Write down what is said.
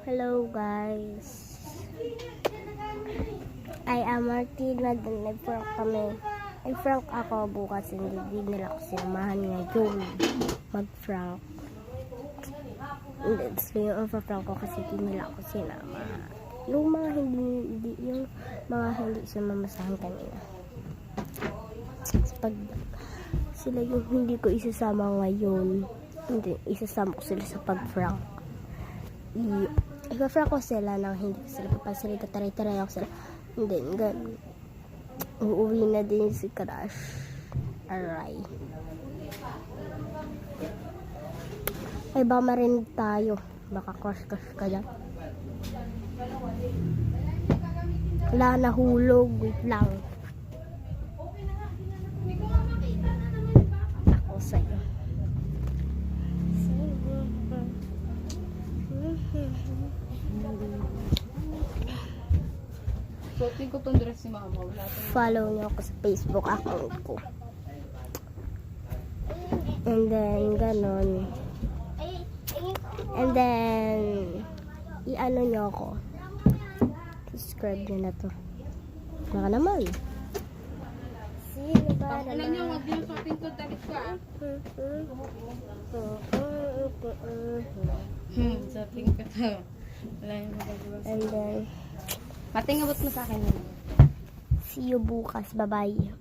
Hello guys, I am Martina. Nag-prank kami. Nag-prank ako bukas, hindi nila ako sinamahan ngayon mag-prank. So yung prank ko kasi hindi nila ako sinama. Yung mga hindi sumamasahan kanina. Pag sila yung hindi ko isasama ngayon, hindi isasama ko sila sa pag-prank. Ipa-prank ko sila nang hindi sila papasalita, taray-taray ako sila. And then, uuwi na din si Crush. Aray. Ay, baka marinig tayo. Baka crush ka dyan. Wala, nahulog. Wait lang. Ako sa'yo. Suotin ko tong dress ni mama. Follow niyo ako sa Facebook account ko. And then, ganon. And then, i-ano niyo ako. Subscribe niyo na to. Baka naman. Sino ba Alam niyo, wag niyo suotin tong damit ko ah. Suotin ko to. Wala niyo magagawa. And then, Patingabot mo sa akin yun. see you bukas. Bye-bye.